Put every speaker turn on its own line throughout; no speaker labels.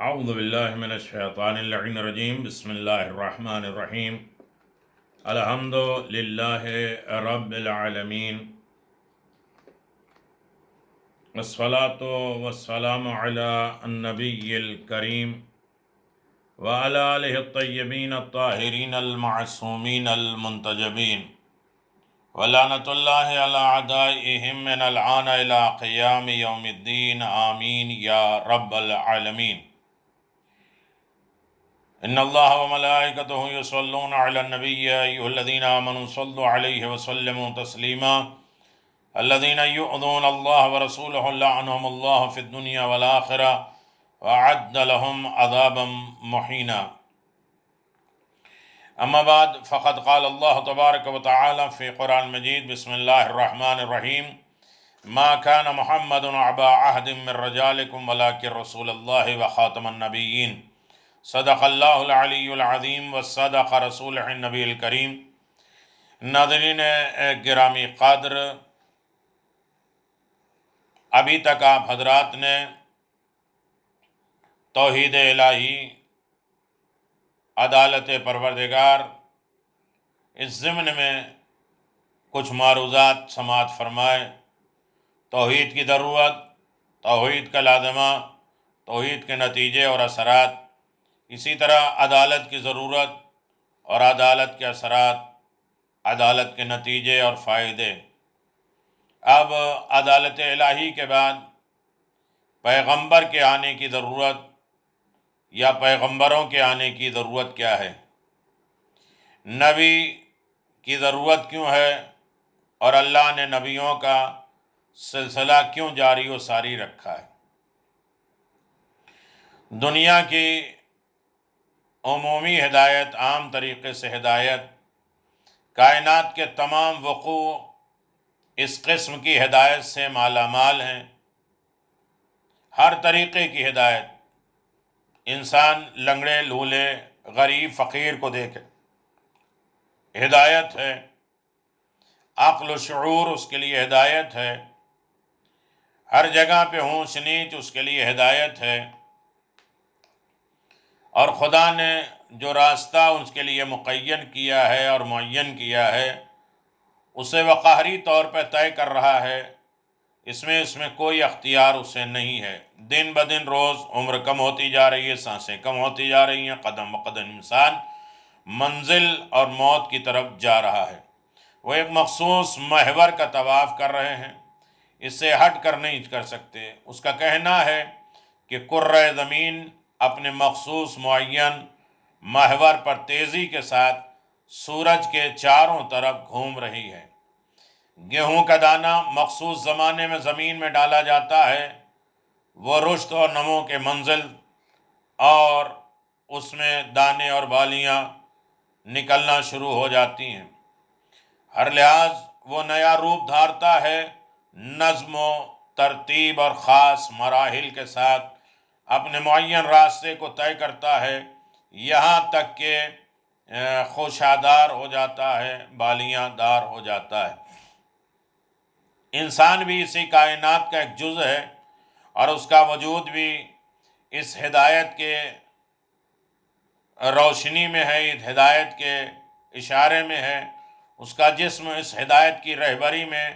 اعوذ باللہ من الشیطان اللعین الرجیم بسم اللہ الرحمن الرحیم الحمد للہ رب العالمین والصلاة والسلام علی النبی الکریم وعلی آلہ الطیبین الطاہرین المعصومین المنتجبین ولعنۃ اللہ علی اعدائہم من الآن الی قیام یوم الدین آمین یا رب العالمین۔ ان اللہ وملائکتہ یصلون علی النبی یا ایھا الذین آمنوا صلوا علیہ وسلموا تسلیما الذین یؤذون اللہ ورسولہ لعنهم اللہ فی الدنیا والآخرہ وأعد لهم عذابا مہینا۔ اما بعد فقد قال اللہ تبارک وتعالی فی قرآن مجید بسم اللہ الرحمن الرحیم ما كان محمد ابا عہد من رجالکم ولکن رسول اللہ وخاتم النبیین صدق اللہ العلی العظیم وصدق رسولہ النبی الکریم۔ ناظرین گرامی قدر، ابھی تک آپ حضرات نے توحید الہی، عدالت پروردگار، اس ضمن میں کچھ معروضات سماعت فرمائے۔ توحید کی ضرورت، توحید کا لازمہ، توحید کے نتیجے اور اثرات، اسی طرح عدالت کی ضرورت اور عدالت کے اثرات، عدالت کے نتیجے اور فائدے۔ اب عدالت الہی کے بعد پیغمبر کے آنے کی ضرورت یا پیغمبروں کے آنے کی ضرورت کیا ہے؟ نبی کی ضرورت کیوں ہے اور اللہ نے نبیوں کا سلسلہ کیوں جاری و ساری رکھا ہے؟ دنیا کی عمومی ہدایت، عام طریقے سے ہدایت، کائنات کے تمام وقوع اس قسم کی ہدایت سے مالا مال ہیں۔ ہر طریقے کی ہدایت، انسان لنگڑے لولے غریب فقیر کو دیکھے ہدایت ہے، عقل و شعور اس کے لیے ہدایت ہے، ہر جگہ پہ اونچ نیچ اس کے لیے ہدایت ہے، اور خدا نے جو راستہ اس کے لیے مقین کیا ہے اور معین کیا ہے اسے وہ قہری طور پہ طے کر رہا ہے۔ اس میں کوئی اختیار اسے نہیں ہے۔ دن بدن روز عمر کم ہوتی جا رہی ہے، سانسیں کم ہوتی جا رہی ہیں، قدم بقدم انسان منزل اور موت کی طرف جا رہا ہے۔ وہ ایک مخصوص محور کا طواف کر رہے ہیں، اس سے ہٹ کر نہیں کر سکتے۔ اس کا کہنا ہے کہ کرۂ زمین اپنے مخصوص معین محور پر تیزی کے ساتھ سورج کے چاروں طرف گھوم رہی ہے۔ گیہوں کا دانہ مخصوص زمانے میں زمین میں ڈالا جاتا ہے، وہ رشد اور نمو کے منزل اور اس میں دانے اور بالیاں نکلنا شروع ہو جاتی ہیں۔ ہر لحاظ وہ نیا روپ دھارتا ہے، نظم و ترتیب اور خاص مراحل کے ساتھ اپنے معین راستے کو طے کرتا ہے، یہاں تک کہ خوشادار ہو جاتا ہے، بالیاں دار ہو جاتا ہے۔ انسان بھی اسی کائنات کا ایک جز ہے اور اس کا وجود بھی اس ہدایت کے روشنی میں ہے، اس ہدایت کے اشارے میں ہے۔ اس کا جسم اس ہدایت کی رہبری میں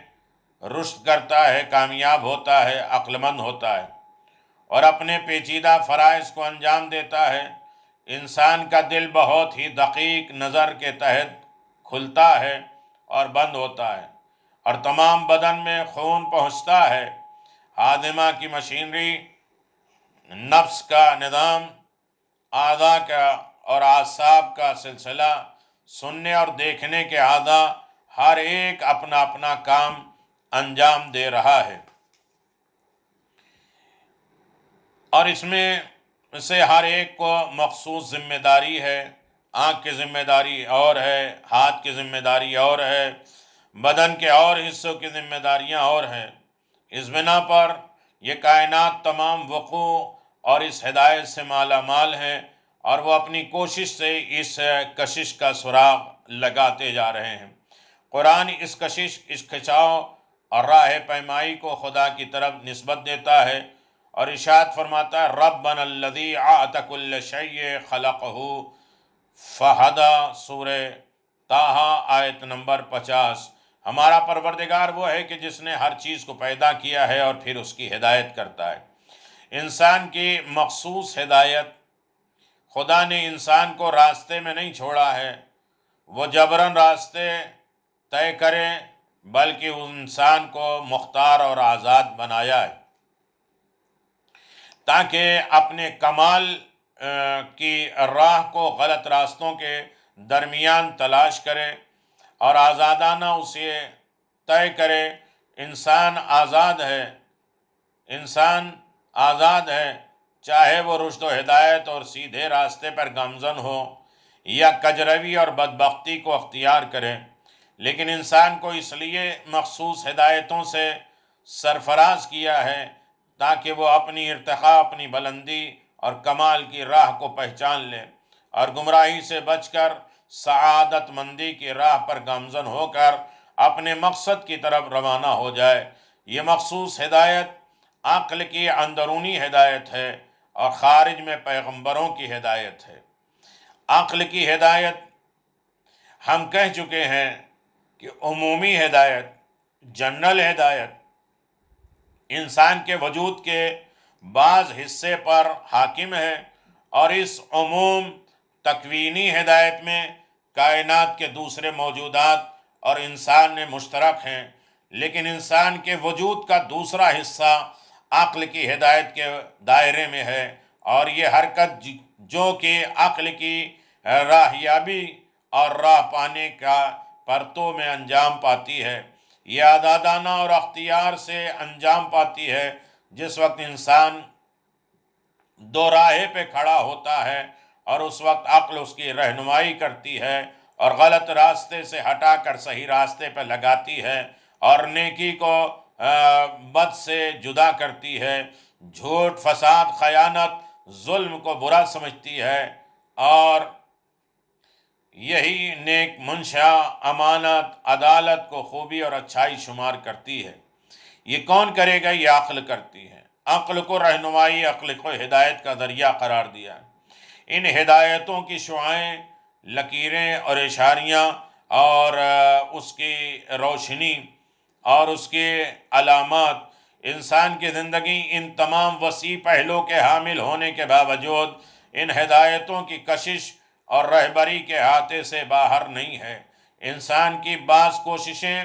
رشد کرتا ہے، کامیاب ہوتا ہے، عقل مند ہوتا ہے اور اپنے پیچیدہ فرائض کو انجام دیتا ہے۔ انسان کا دل بہت ہی دقیق نظر کے تحت کھلتا ہے اور بند ہوتا ہے، اور تمام بدن میں خون پہنچتا ہے۔ ہاضمہ کی مشینری، نفس کا نظام، اعضاء کا اور اعصاب کا سلسلہ، سننے اور دیکھنے کے اعضاء، ہر ایک اپنا اپنا کام انجام دے رہا ہے، اور اس میں سے ہر ایک کو مخصوص ذمہ داری ہے۔ آنکھ کی ذمہ داری اور ہے، ہاتھ کی ذمہ داری اور ہے، بدن کے اور حصوں کی ذمہ داریاں اور ہیں۔ اس بنا پر یہ کائنات تمام وقوع اور اس ہدایت سے مالا مال ہیں، اور وہ اپنی کوشش سے اس کشش کا سراغ لگاتے جا رہے ہیں۔ قرآن اس کشش، اس کھچاؤ اور راہ پیمائی کو خدا کی طرف نسبت دیتا ہے اور ارشاد فرماتا ہے ربنا الذی اعطى كل شیء خلقہ فہدی، سورہ طٰہٰ آیت نمبر 50۔ ہمارا پروردگار وہ ہے کہ جس نے ہر چیز کو پیدا کیا ہے اور پھر اس کی ہدایت کرتا ہے۔ انسان کی مخصوص ہدایت، خدا نے انسان کو راستے میں نہیں چھوڑا ہے وہ جبراً راستے طے کرے، بلکہ انسان کو مختار اور آزاد بنایا ہے تاکہ اپنے کمال کی راہ کو غلط راستوں کے درمیان تلاش کرے اور آزادانہ اسے طے کرے۔ انسان آزاد ہے، انسان آزاد ہے، چاہے وہ رشد و ہدایت اور سیدھے راستے پر گامزن ہو یا کجروی اور بدبختی کو اختیار کرے، لیکن انسان کو اس لیے مخصوص ہدایتوں سے سرفراز کیا ہے تاکہ وہ اپنی ارتقاء، اپنی بلندی اور کمال کی راہ کو پہچان لے اور گمراہی سے بچ کر سعادت مندی کی راہ پر گامزن ہو کر اپنے مقصد کی طرف روانہ ہو جائے۔ یہ مخصوص ہدایت عقل کی اندرونی ہدایت ہے اور خارج میں پیغمبروں کی ہدایت ہے۔ عقل کی ہدایت ہم کہہ چکے ہیں کہ عمومی ہدایت، جنرل ہدایت، انسان کے وجود کے بعض حصے پر حاکم ہے، اور اس عموم تکوینی ہدایت میں کائنات کے دوسرے موجودات اور انسان میں مشترک ہیں، لیکن انسان کے وجود کا دوسرا حصہ عقل کی ہدایت کے دائرے میں ہے، اور یہ حرکت جو کہ عقل کی راہیابی اور راہ پانے کا پرتو میں انجام پاتی ہے، یہ آزادانہ اور اختیار سے انجام پاتی ہے۔ جس وقت انسان دو راہے پہ کھڑا ہوتا ہے اور اس وقت عقل اس کی رہنمائی کرتی ہے اور غلط راستے سے ہٹا کر صحیح راستے پہ لگاتی ہے، اور نیکی کو بد سے جدا کرتی ہے، جھوٹ، فساد، خیانت، ظلم کو برا سمجھتی ہے، اور یہی نیک منشا، امانت، عدالت کو خوبی اور اچھائی شمار کرتی ہے۔ یہ کون کرے گا؟ یہ عقل کرتی ہے۔ عقل کو رہنمائی، عقل کو ہدایت کا ذریعہ قرار دیا۔ ان ہدایتوں کی شعاعیں، لکیریں اور اشاریاں اور اس کی روشنی اور اس کے علامات، انسان کی زندگی ان تمام وسیع پہلوں کے حامل ہونے کے باوجود ان ہدایتوں کی کشش اور رہبری کے احاطے سے باہر نہیں ہے۔ انسان کی بعض کوششیں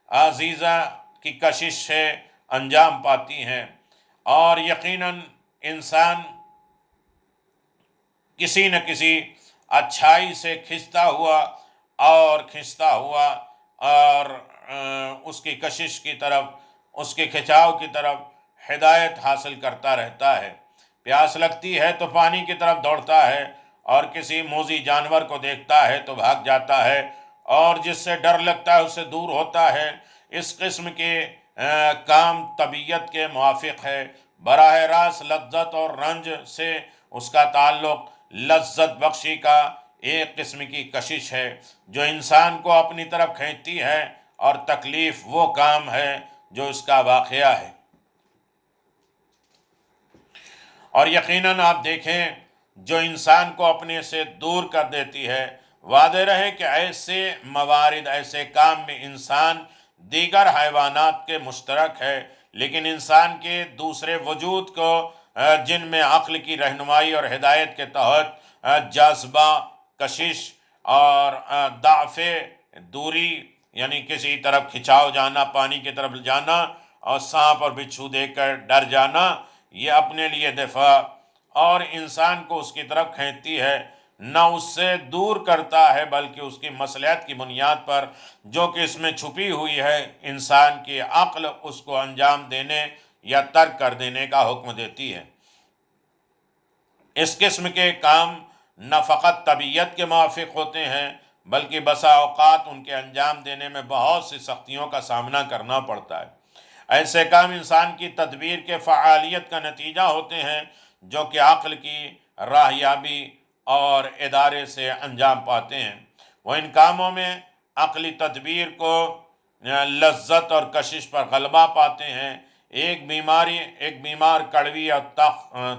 عزیزہ کی کشش سے انجام پاتی ہیں، اور یقیناً انسان کسی نہ کسی اچھائی سے کھنچتا ہوا اور اس کی کشش کی طرف، اس کے کھچاؤ کی طرف ہدایت حاصل کرتا رہتا ہے۔ پیاس لگتی ہے تو پانی کی طرف دوڑتا ہے، اور کسی موذی جانور کو دیکھتا ہے تو بھاگ جاتا ہے، اور جس سے ڈر لگتا ہے اس سے دور ہوتا ہے۔ اس قسم کے کام طبیعت کے موافق ہے۔ براہ راست لذت اور رنج سے اس کا تعلق لذت بخشی کا ایک قسم کی کشش ہے جو انسان کو اپنی طرف کھینچتی ہے، اور تکلیف وہ کام ہے جو اس کا واقعہ ہے۔ اور یقیناً آپ دیکھیں جو انسان کو اپنے سے دور کر دیتی ہے، واضح رہے کہ ایسے موارد، ایسے کام میں انسان دیگر حیوانات کے مشترک ہے، لیکن انسان کے دوسرے وجود کو جن میں عقل کی رہنمائی اور ہدایت کے تحت جاذبہ، کشش اور ضعف دوری، یعنی کسی طرف کھچاؤ جانا، پانی کی طرف جانا اور سانپ اور بچھو دیکھ کر ڈر جانا، یہ اپنے لیے دفاع اور انسان کو اس کی طرف کھینچتی ہے، نہ اس سے دور کرتا ہے بلکہ اس کی مصلحت کی بنیاد پر جو کہ اس میں چھپی ہوئی ہے، انسان کی عقل اس کو انجام دینے یا ترک کر دینے کا حکم دیتی ہے۔ اس قسم کے کام نہ فقط طبیعت کے موافق ہوتے ہیں بلکہ بسا اوقات ان کے انجام دینے میں بہت سی سختیوں کا سامنا کرنا پڑتا ہے۔ ایسے کام انسان کی تدبیر کے فعالیت کا نتیجہ ہوتے ہیں جو کہ عقل کی راہیابی اور ادارے سے انجام پاتے ہیں۔ وہ ان کاموں میں عقلی تدبیر کو لذت اور کشش پر غلبہ پاتے ہیں، ایک بیمار کڑوی اور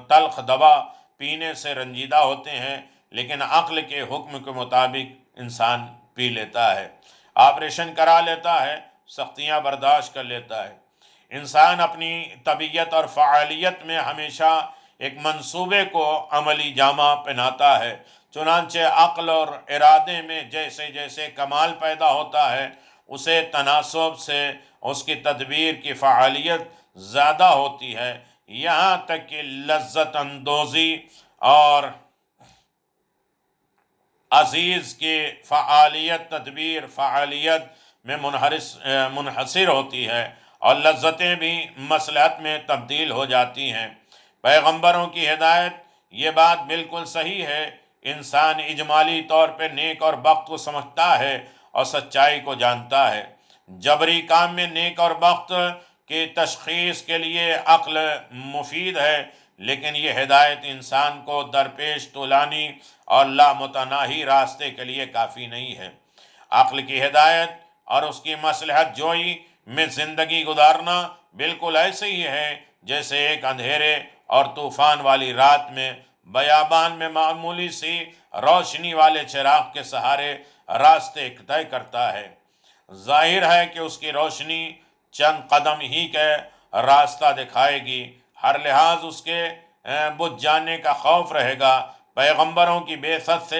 تلخ دوا پینے سے رنجیدہ ہوتے ہیں، لیکن عقل کے حکم کے مطابق انسان پی لیتا ہے، آپریشن کرا لیتا ہے، سختیاں برداشت کر لیتا ہے۔ انسان اپنی طبیعت اور فعالیت میں ہمیشہ ایک منصوبے کو عملی جامہ پہناتا ہے، چنانچہ عقل اور ارادے میں جیسے جیسے کمال پیدا ہوتا ہے، اسے تناسب سے اس کی تدبیر کی فعالیت زیادہ ہوتی ہے، یہاں تک کہ لذت اندوزی اور عزیز کی فعالیت تدبیر فعالیت میں منحصر ہوتی ہے، اور لذتیں بھی مصلحت میں تبدیل ہو جاتی ہیں۔ پیغمبروں کی ہدایت یہ بات بالکل صحیح ہے، انسان اجمالی طور پہ نیک اور بخت کو سمجھتا ہے اور سچائی کو جانتا ہے۔ جبری کام میں نیک اور بخت کی تشخیص کے لیے عقل مفید ہے، لیکن یہ ہدایت انسان کو درپیش طولانی اور لامتناہی راستے کے لیے کافی نہیں ہے۔ عقل کی ہدایت اور اس کی مصلحت جوئی میں زندگی گزارنا بالکل ایسے ہی ہے جیسے ایک اندھیرے اور طوفان والی رات میں بیابان میں معمولی سی روشنی والے چراغ کے سہارے راستے طے کرتا ہے۔ ظاہر ہے کہ اس کی روشنی چند قدم ہی کے راستہ دکھائے گی، ہر لحاظ اس کے بجھ جانے کا خوف رہے گا۔ پیغمبروں کی بعثت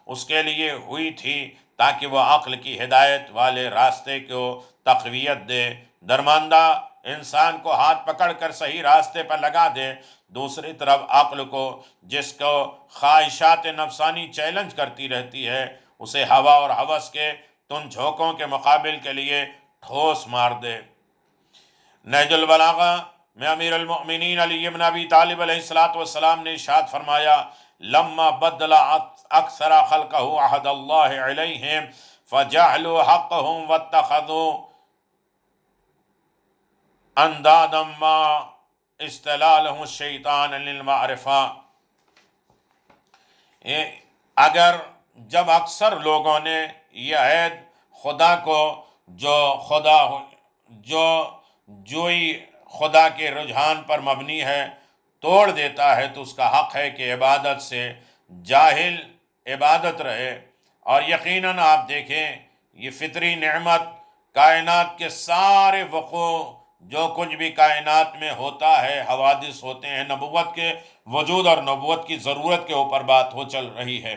اس کے لیے ہوئی تھی تاکہ وہ عقل کی ہدایت والے راستے کو تقویت دے، درماندہ انسان کو ہاتھ پکڑ کر صحیح راستے پر لگا دے۔ دوسری طرف عقل کو، جس کو خواہشات نفسانی چیلنج کرتی رہتی ہے، اسے ہوا اور ہوس کے تند جھونکوں کے مقابل کے لیے ٹھوس مار دے۔ نہج البلاغہ میں امیر المؤمنین علی بن ابی طالب علیہ السلام نے ارشاد فرمایا، لما بدل اکثر خلقہ عہد اللہ علیہم فجعلوا حقهم واتخذوا اندادا ما استلالهم الشیطان للمعرفہ۔ اگر جب اکثر لوگوں نے یہ عہد خدا کو جو جوئی خدا کے رجحان پر مبنی ہے توڑ دیتا ہے، تو اس کا حق ہے کہ عبادت سے جاہل عبادت رہے۔ اور یقیناً آپ دیکھیں، یہ فطری نعمت کائنات کے سارے وقوع، جو کچھ بھی کائنات میں ہوتا ہے، حوادث ہوتے ہیں، نبوت کے وجود اور نبوت کی ضرورت کے اوپر بات ہو چل رہی ہے۔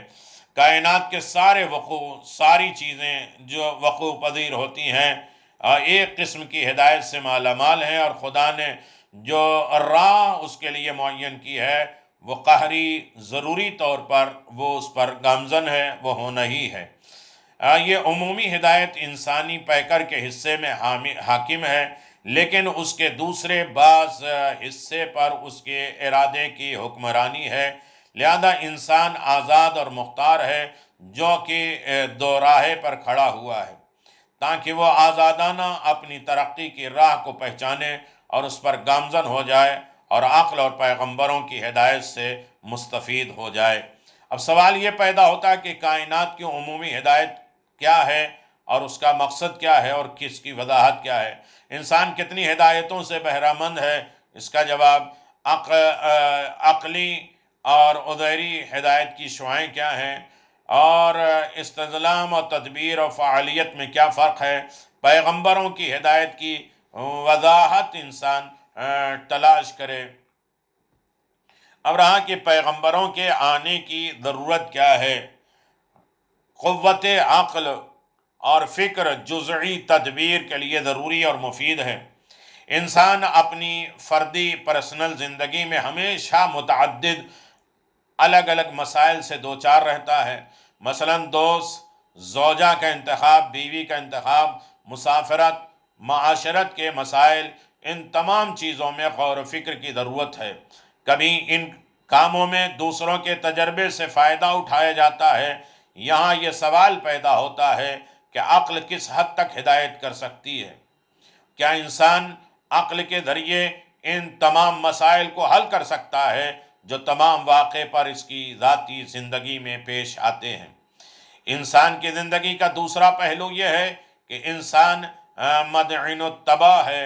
کائنات کے سارے وقوع، ساری چیزیں جو وقوع پذیر ہوتی ہیں، ایک قسم کی ہدایت سے مالا مال ہیں، اور خدا نے جو راہ اس کے لیے معین کی ہے وہ قہری ضروری طور پر وہ اس پر گامزن ہے، وہ ہونا ہی ہے۔ یہ عمومی ہدایت انسانی پیکر کے حصے میں حاکم ہے، لیکن اس کے دوسرے بعض حصے پر اس کے ارادے کی حکمرانی ہے، لہذا انسان آزاد اور مختار ہے، جو کہ دو راہے پر کھڑا ہوا ہے، تاکہ وہ آزادانہ اپنی ترقی کی راہ کو پہچانے اور اس پر گامزن ہو جائے اور عقل اور پیغمبروں کی ہدایت سے مستفید ہو جائے۔ اب سوال یہ پیدا ہوتا ہے کہ کائنات کی عمومی ہدایت کیا ہے اور اس کا مقصد کیا ہے اور کس کی وضاحت کیا ہے؟ انسان کتنی ہدایتوں سے بہرہ مند ہے؟ اس کا جواب عقلی اور عذیری ہدایت کی شعائیں کیا ہیں، اور استظلام اور تدبیر اور فعالیت میں کیا فرق ہے؟ پیغمبروں کی ہدایت کی وضاحت انسان تلاش کرے۔ اب رہا کہ پیغمبروں کے آنے کی ضرورت کیا ہے۔ قوت عقل اور فکر جزئی تدبیر کے لیے ضروری اور مفید ہے۔ انسان اپنی فردی پرسنل زندگی میں ہمیشہ متعدد الگ الگ مسائل سے دوچار رہتا ہے، مثلا دوست، زوجہ کا انتخاب، بیوی کا انتخاب، مسافرت، معاشرت کے مسائل، ان تمام چیزوں میں غور و فکر کی ضرورت ہے۔ کبھی ان کاموں میں دوسروں کے تجربے سے فائدہ اٹھایا جاتا ہے۔ یہاں یہ سوال پیدا ہوتا ہے کہ عقل کس حد تک ہدایت کر سکتی ہے؟ کیا انسان عقل کے ذریعے ان تمام مسائل کو حل کر سکتا ہے جو تمام واقع پر اس کی ذاتی زندگی میں پیش آتے ہیں؟ انسان کی زندگی کا دوسرا پہلو یہ ہے کہ انسان مدعن التباہ ہے،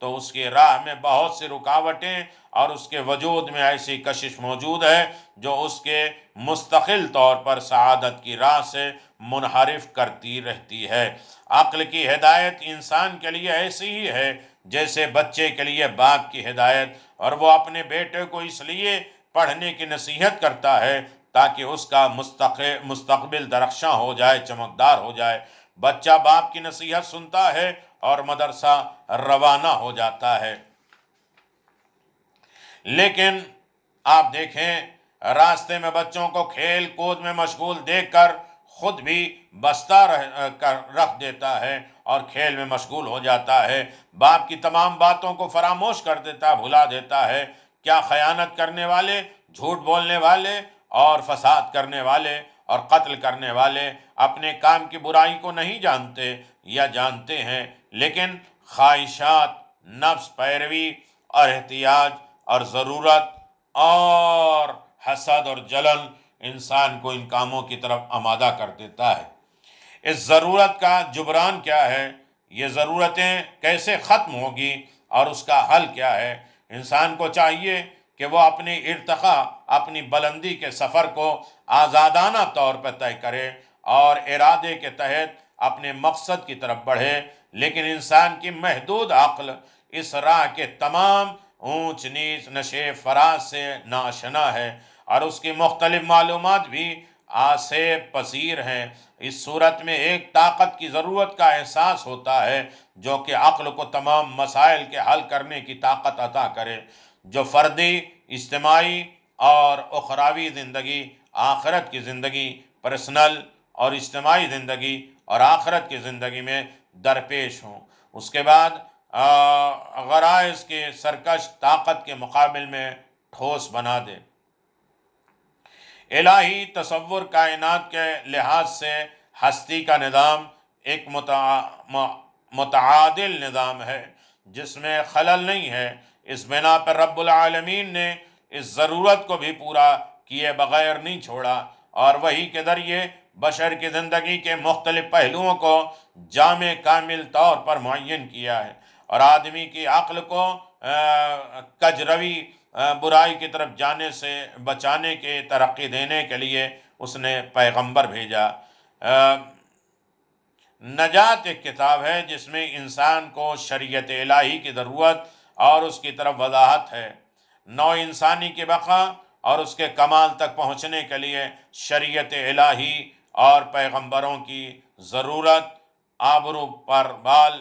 تو اس کی راہ میں بہت سی رکاوٹیں اور اس کے وجود میں ایسی کشش موجود ہے جو اس کے مستقل طور پر سعادت کی راہ سے منحرف کرتی رہتی ہے۔ عقل کی ہدایت انسان کے لیے ایسی ہی ہے جیسے بچے کے لیے باپ کی ہدایت، اور وہ اپنے بیٹے کو اس لیے پڑھنے کی نصیحت کرتا ہے تاکہ اس کا مستقبل درخشاں ہو جائے، چمکدار ہو جائے۔ بچہ باپ کی نصیحت سنتا ہے اور مدرسہ روانہ ہو جاتا ہے۔ لیکن آپ دیکھیں راستے میں بچوں کو کھیل کود میں مشغول دیکھ کر خود بھی بستہ رکھ دیتا ہے اور کھیل میں مشغول ہو جاتا ہے، باپ کی تمام باتوں کو فراموش کر دیتا، بھلا دیتا ہے۔ کیا خیانت کرنے والے، جھوٹ بولنے والے اور فساد کرنے والے اور قتل کرنے والے اپنے کام کی برائی کو نہیں جانتے یا جانتے ہیں، لیکن خواہشات، نفس پیروی اور احتیاج اور ضرورت اور حسد اور جلن انسان کو ان کاموں کی طرف آمادہ کر دیتا ہے۔ اس ضرورت کا جبران کیا ہے؟ یہ ضرورتیں کیسے ختم ہوگی اور اس کا حل کیا ہے؟ انسان کو چاہیے کہ وہ اپنی ارتقاء، اپنی بلندی کے سفر کو آزادانہ طور پر طے کرے اور ارادے کے تحت اپنے مقصد کی طرف بڑھے، لیکن انسان کی محدود عقل اس راہ کے تمام اونچ نیچ، نشے فراز سے ناآشنا ہے اور اس کی مختلف معلومات بھی آسیب پذیر ہیں۔ اس صورت میں ایک طاقت کی ضرورت کا احساس ہوتا ہے جو کہ عقل کو تمام مسائل کے حل کرنے کی طاقت عطا کرے، جو فردی، اجتماعی اور اخروی زندگی، آخرت کی زندگی، پرسنل اور اجتماعی زندگی اور آخرت کی زندگی میں درپیش ہوں۔ اس کے بعد غرائز کے سرکش طاقت کے مقابل میں ٹھوس بنا دے۔ الہی تصور کائنات کے لحاظ سے ہستی کا نظام ایک متعادل نظام ہے جس میں خلل نہیں ہے۔ اس بنا پر رب العالمین نے اس ضرورت کو بھی پورا کیے بغیر نہیں چھوڑا اور وحی کے ذریعے بشر کی زندگی کے مختلف پہلوؤں کو جامع کامل طور پر معین کیا ہے، اور آدمی کی عقل کو کجروی برائی کی طرف جانے سے بچانے کے ترقی دینے کے لیے اس نے پیغمبر بھیجا۔ نجات ایک کتاب ہے جس میں انسان کو شریعت الہی کی ضرورت اور اس کی طرف وضاحت ہے۔ نوع انسانی کی بقا اور اس کے کمال تک پہنچنے کے لیے شریعت الہی اور پیغمبروں کی ضرورت ابروں پہ بال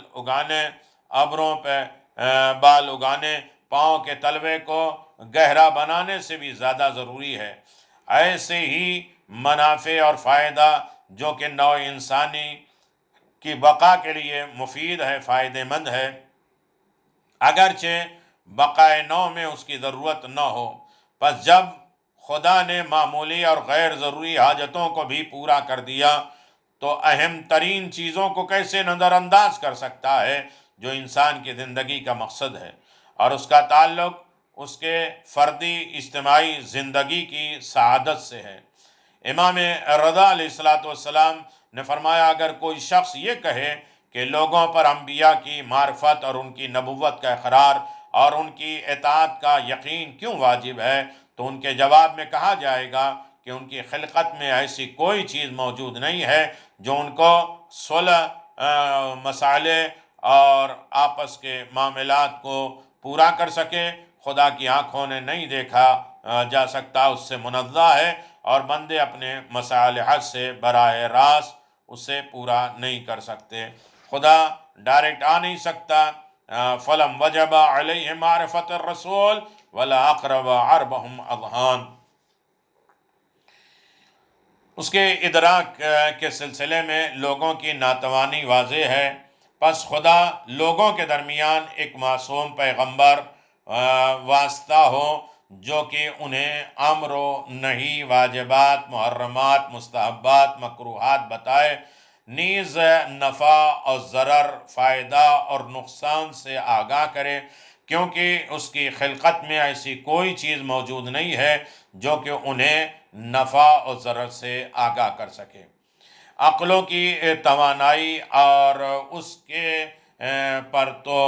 اگانے، پاؤں کے تلوے کو گہرا بنانے سے بھی زیادہ ضروری ہے۔ ایسے ہی منافع اور فائدہ جو کہ نوع انسانی کی بقا کے لیے مفید ہے، فائدہ مند ہے، اگرچہ بقائے نوع میں اس کی ضرورت نہ ہو۔ پس جب خدا نے معمولی اور غیر ضروری حاجتوں کو بھی پورا کر دیا تو اہم ترین چیزوں کو کیسے نظر انداز کر سکتا ہے جو انسان کی زندگی کا مقصد ہے اور اس کا تعلق اس کے فردی اجتماعی زندگی کی سعادت سے ہے۔ امام رضا علیہ السلام نے فرمایا، اگر کوئی شخص یہ کہے کہ لوگوں پر انبیاء کی معرفت اور ان کی نبوت کا اقرار اور ان کی اطاعت کا یقین کیوں واجب ہے، تو ان کے جواب میں کہا جائے گا کہ ان کی خلقت میں ایسی کوئی چیز موجود نہیں ہے جو ان کو صلح مسائل اور آپس کے معاملات کو پورا کر سکے۔ خدا کی آنکھوں نے نہیں دیکھا جا سکتا، اس سے منزہ ہے، اور بندے اپنے مصالحت سے براہ راست اسے پورا نہیں کر سکتے۔ خدا ڈائریکٹ آ نہیں سکتا۔ فلم وجب علیہ معرفت الرسول ولا اقرب عربہم اذہان۔ اس کے ادراک کے سلسلے میں لوگوں کی ناتوانی واضح ہے، پس خدا لوگوں کے درمیان ایک معصوم پیغمبر واسطہ ہو جو کہ انہیں امر و نہی، واجبات، محرمات، مستحبات، مکروہات بتائے، نیز نفع اور ضرر، فائدہ اور نقصان سے آگاہ کرے، کیونکہ اس کی خلقت میں ایسی کوئی چیز موجود نہیں ہے جو کہ انہیں نفع اور ضرر سے آگاہ کر سکے۔ عقلوں کی توانائی اور اس کے پر تو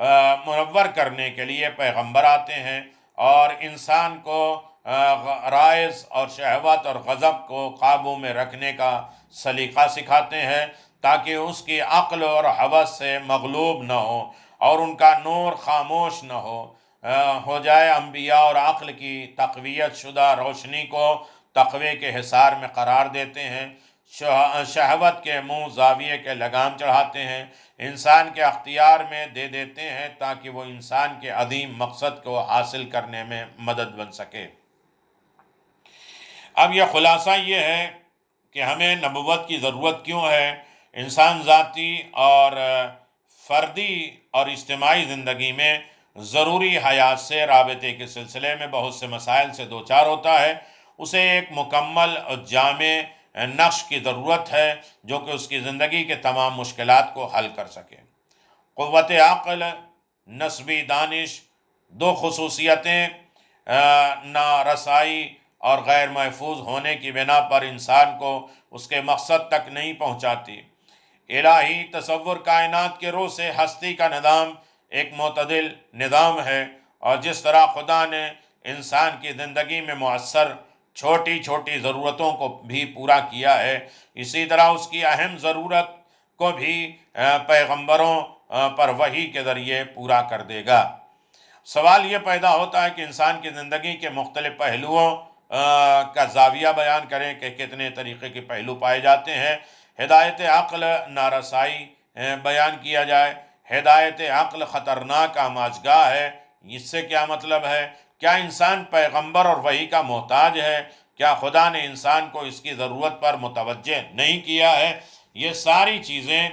منور کرنے کے لیے پیغمبر آتے ہیں اور انسان کو رائز اور شہوت اور غضب کو قابو میں رکھنے کا سلیقہ سکھاتے ہیں تاکہ اس کی عقل اور ہوس سے مغلوب نہ ہو اور ان کا نور خاموش نہ ہو جائے۔ انبیاء اور عقل کی تقویت شدہ روشنی کو تقوی کے حصار میں قرار دیتے ہیں، شہوت کے منہ زاویے کے لگام چڑھاتے ہیں، انسان کے اختیار میں دے دیتے ہیں تاکہ وہ انسان کے عظیم مقصد کو حاصل کرنے میں مدد بن سکے۔ اب یہ خلاصہ یہ ہے کہ ہمیں نبوت کی ضرورت کیوں ہے۔ انسان ذاتی اور فردی اور اجتماعی زندگی میں ضروری حیات سے رابطے کے سلسلے میں بہت سے مسائل سے دوچار ہوتا ہے۔ اسے ایک مکمل اور جامع نقش کی ضرورت ہے جو کہ اس کی زندگی کے تمام مشکلات کو حل کر سکے۔ قوت عقل، نسبی دانش، دو خصوصیتیں نارسائی اور غیر محفوظ ہونے کی بنا پر انسان کو اس کے مقصد تک نہیں پہنچاتی۔ الہی تصور کائنات کے روح سے ہستی کا نظام ایک معتدل نظام ہے، اور جس طرح خدا نے انسان کی زندگی میں مؤثر چھوٹی چھوٹی ضرورتوں کو بھی پورا کیا ہے، اسی طرح اس کی اہم ضرورت کو بھی پیغمبروں پر وحی کے ذریعے پورا کر دے گا۔ سوال یہ پیدا ہوتا ہے کہ انسان کی زندگی کے مختلف پہلوؤں کا زاویہ بیان کریں کہ کتنے طریقے کے پہلو پائے جاتے ہیں۔ ہدایت عقل نارسائی بیان کیا جائے۔ ہدایت عقل خطرناک آماجگاہ ہے۔ اس سے کیا مطلب ہے؟ کیا انسان پیغمبر اور وحی کا محتاج ہے؟ کیا خدا نے انسان کو اس کی ضرورت پر متوجہ نہیں کیا ہے؟ یہ ساری چیزیں،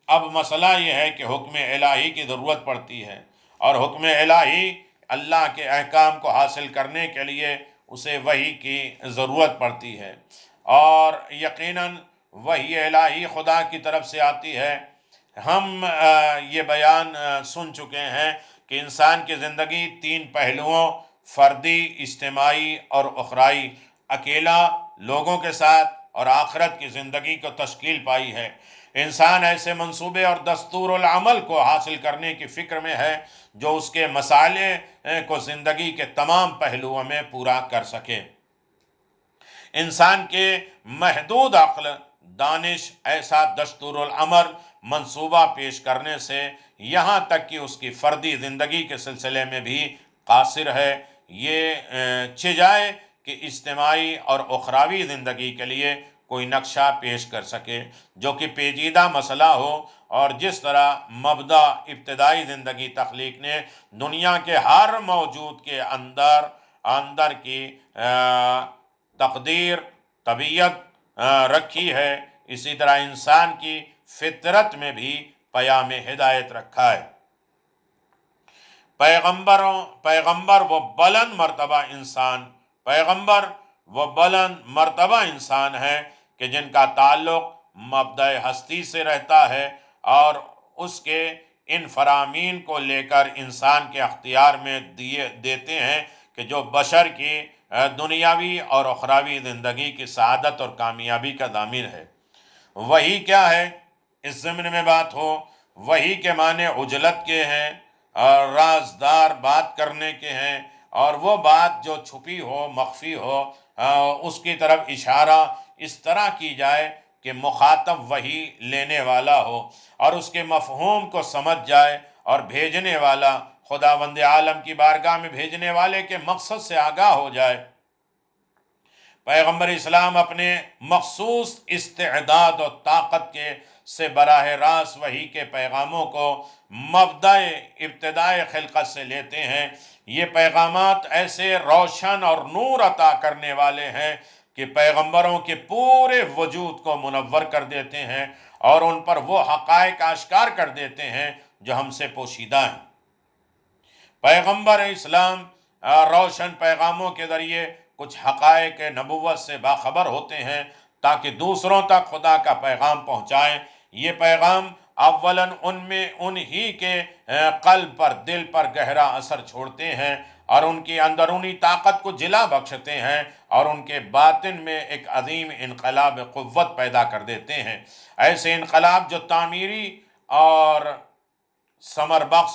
اب مسئلہ یہ ہے کہ حکم الہی کی ضرورت پڑتی ہے، اور حکم الہی اللہ کے احکام کو حاصل کرنے کے لیے اسے وحی کی ضرورت پڑتی ہے، اور یقیناً وحی الہی خدا کی طرف سے آتی ہے۔ ہم یہ بیان سن چکے ہیں کہ انسان کی زندگی تین پہلوؤں، فردی، اجتماعی اور اخروی، اکیلا، لوگوں کے ساتھ، اور آخرت کی زندگی کو تشکیل پائی ہے۔ انسان ایسے منصوبے اور دستور العمل کو حاصل کرنے کی فکر میں ہے جو اس کے مسائل کو زندگی کے تمام پہلوؤں میں پورا کر سکے۔ انسان کے محدود عقل دانش ایسا دستور العمل منصوبہ پیش کرنے سے یہاں تک کہ اس کی فردی زندگی کے سلسلے میں بھی قاصر ہے۔ یہ چجائے کہ اجتماعی اور اخروی زندگی کے لیے کوئی نقشہ پیش کر سکے جو کہ پیچیدہ مسئلہ ہو، اور جس طرح مبدأ ابتدائی زندگی تخلیق نے دنیا کے ہر موجود کے اندر کی تقدیر طبیعت رکھی ہے، اسی طرح انسان کی فطرت میں بھی پیام ہدایت رکھا ہے۔ پیغمبر وہ بلند مرتبہ انسان ہے کہ جن کا تعلق مبدأ ہستی سے رہتا ہے، اور اس کے ان فرامین کو لے کر انسان کے اختیار میں دیتے ہیں کہ جو بشر کی دنیاوی اور اخروی زندگی کی سعادت اور کامیابی کا ضامن ہے۔ وحی کیا ہے؟ اس ضمن میں بات ہو، وحی کے معنی عجلت کے ہیں اور رازدار بات کرنے کے ہیں، اور وہ بات جو چھپی ہو، مخفی ہو، اس کی طرف اشارہ اس طرح کی جائے کہ مخاطب وحی لینے والا ہو اور اس کے مفہوم کو سمجھ جائے، اور بھیجنے والا خداوند عالم کی بارگاہ میں بھیجنے والے کے مقصد سے آگاہ ہو جائے۔ پیغمبر اسلام اپنے مخصوص استعداد و طاقت سے براہ راست وحی کے پیغاموں کو مبدأ ابتدائے خلقت سے لیتے ہیں۔ یہ پیغامات ایسے روشن اور نور عطا کرنے والے ہیں کہ پیغمبروں کے پورے وجود کو منور کر دیتے ہیں اور ان پر وہ حقائق آشکار کر دیتے ہیں جو ہم سے پوشیدہ ہیں۔ پیغمبر اسلام روشن پیغاموں کے ذریعے کچھ حقائق نبوت سے باخبر ہوتے ہیں تاکہ دوسروں تک خدا کا پیغام پہنچائیں۔ یہ پیغام اولاً انہی کے قلب پر، دل پر گہرا اثر چھوڑتے ہیں اور ان کی اندرونی طاقت کو جلا بخشتے ہیں، اور ان کے باطن میں ایک عظیم انقلاب قوت پیدا کر دیتے ہیں۔ ایسے انقلاب جو تعمیری اور ثمر بخش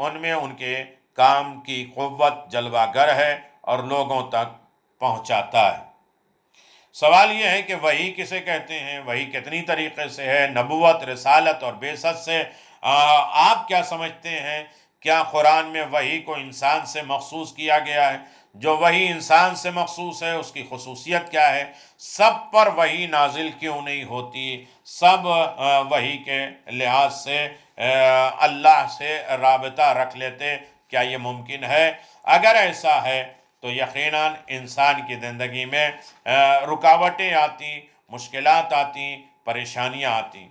ان میں ان کے کام کی قوت جلوہ گر ہے اور لوگوں تک پہنچاتا ہے۔ سوال یہ ہے کہ وحی کسے کہتے ہیں، وحی کتنی طریقے سے ہے، نبوت، رسالت اور بعثت سے آپ کیا سمجھتے ہیں؟ کیا قرآن میں وحی کو انسان سے مخصوص کیا گیا ہے؟ جو وحی انسان سے مخصوص ہے اس کی خصوصیت کیا ہے؟ سب پر وحی نازل کیوں نہیں ہوتی؟ سب وحی کے لحاظ سے اللہ سے رابطہ رکھ لیتے، کیا یہ ممکن ہے؟ اگر ایسا ہے تو یقیناً انسان کی زندگی میں رکاوٹیں آتی، مشکلات آتی، پریشانیاں آتی۔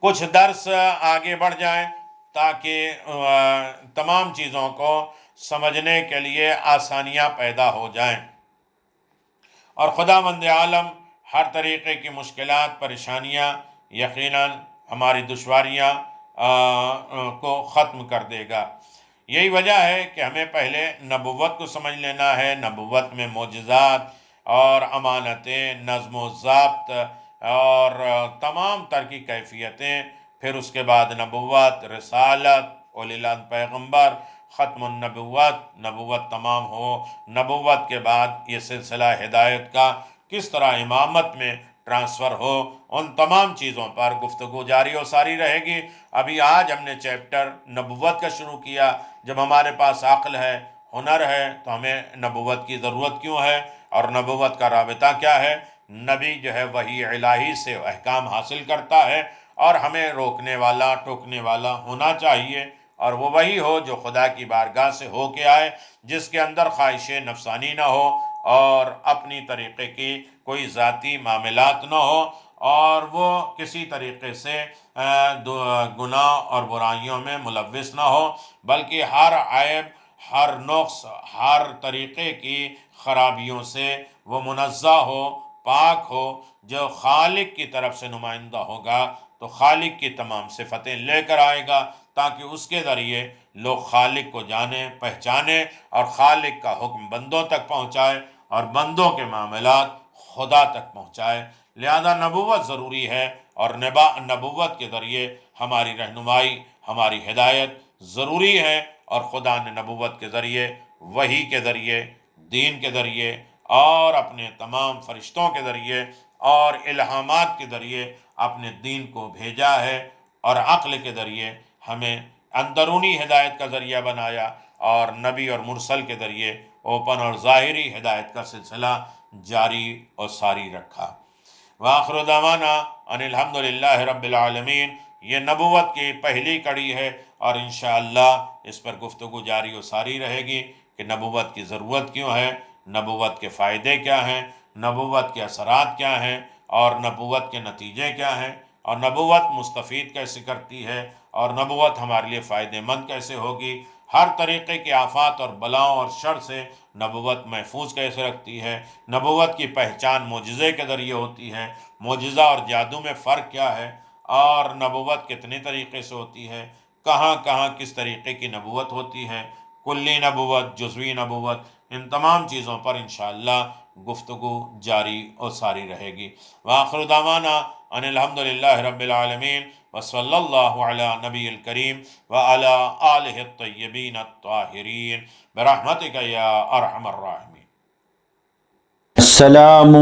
کچھ درس آگے بڑھ جائیں تاکہ تمام چیزوں کو سمجھنے کے لیے آسانیاں پیدا ہو جائیں، اور خداوند عالم ہر طریقے کی مشکلات، پریشانیاں، یقیناً ہماری دشواریاں کو ختم کر دے گا۔ یہی وجہ ہے کہ ہمیں پہلے نبوت کو سمجھ لینا ہے، نبوت میں معجزات اور امانتیں، نظم و ضابط اور تمام تر کی کیفیتیں، پھر اس کے بعد نبوت، رسالت، اولی العزم پیغمبر، ختم النبوت، نبوت تمام ہو، نبوت کے بعد یہ سلسلہ ہدایت کا کس طرح امامت میں ٹرانسفر ہو، ان تمام چیزوں پر گفتگو جاری و ساری رہے گی۔ ابھی آج ہم نے چیپٹر نبوت کا شروع کیا۔ جب ہمارے پاس عقل ہے، ہنر ہے، تو ہمیں نبوت کی ضرورت کیوں ہے، اور نبوت کا رابطہ کیا ہے؟ نبی جو ہے وحی الہی سے احکام حاصل کرتا ہے، اور ہمیں روکنے والا، ٹوکنے والا ہونا چاہیے، اور وہ وہی ہو جو خدا کی بارگاہ سے ہو کے آئے، جس کے اندر خواہش نفسانی نہ ہو اور اپنی طریقے کی کوئی ذاتی معاملات نہ ہو، اور وہ کسی طریقے سے گناہ اور برائیوں میں ملوث نہ ہو، بلکہ ہر عیب، ہر نقص، ہر طریقے کی خرابیوں سے وہ منزہ ہو، پاک ہو۔ جو خالق کی طرف سے نمائندہ ہوگا تو خالق کی تمام صفتیں لے کر آئے گا، تاکہ اس کے ذریعے لوگ خالق کو جانیں، پہچانیں، اور خالق کا حکم بندوں تک پہنچائے اور بندوں کے معاملات خدا تک پہنچائے۔ لہذا نبوت ضروری ہے، اور نبوت کے ذریعے ہماری رہنمائی، ہماری ہدایت ضروری ہے، اور خدا نے نبوت کے ذریعے، وحی کے ذریعے، دین کے ذریعے، اور اپنے تمام فرشتوں کے ذریعے اور الہامات کے ذریعے اپنے دین کو بھیجا ہے، اور عقل کے ذریعے ہمیں اندرونی ہدایت کا ذریعہ بنایا، اور نبی اور مرسل کے ذریعے اوپن اور ظاہری ہدایت کا سلسلہ جاری اور ساری رکھا۔ وآخر دعوانا ان الحمدللہ رب العالمین۔ یہ نبوت کی پہلی کڑی ہے، اور انشاءاللہ اس پر گفتگو جاری و ساری رہے گی کہ نبوت کی ضرورت کیوں ہے، نبوت کے فائدے کیا ہیں، نبوت کے اثرات کیا ہیں، اور نبوت کے نتیجے کیا ہیں، اور نبوت مستفید کیسے کرتی ہے، اور نبوت ہمارے لیے فائدہ مند کیسے ہوگی، ہر طریقے کے آفات اور بلاؤں اور شر سے نبوت محفوظ کیسے رکھتی ہے، نبوت کی پہچان معجزے کے ذریعے ہوتی ہے، معجزہ اور جادو میں فرق کیا ہے، اور نبوت کتنے طریقے سے ہوتی ہے، کہاں کہاں کس طریقے کی نبوت ہوتی ہے، کلی نبوت، جزوی نبوت، ان تمام چیزوں پر انشاءاللہ گفتگو جاری اور ساری رہے گی۔ وآخر دعوانا ان الحمدللہ رب العالمین، وصلی اللہ علی نبی الکریم وعلی آلہ الطیبین الطاہرین برحمتک یا ارحم الراحمین۔
السلام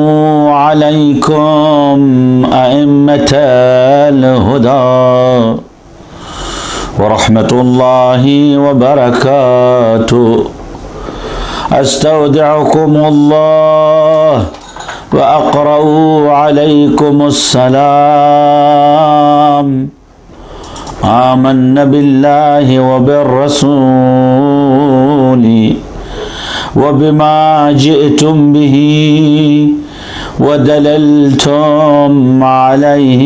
علیکم ائمة الہدی ورحمۃ اللہ وبرکاتہ۔ استودعکم اللہ واقرأ علیکم السلام۔ آمنا باللہ وبالرسول وبما جئتم به ودللتم عليه،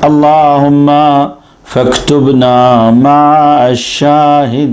اللهم فاكتبنا مع الشاهدين۔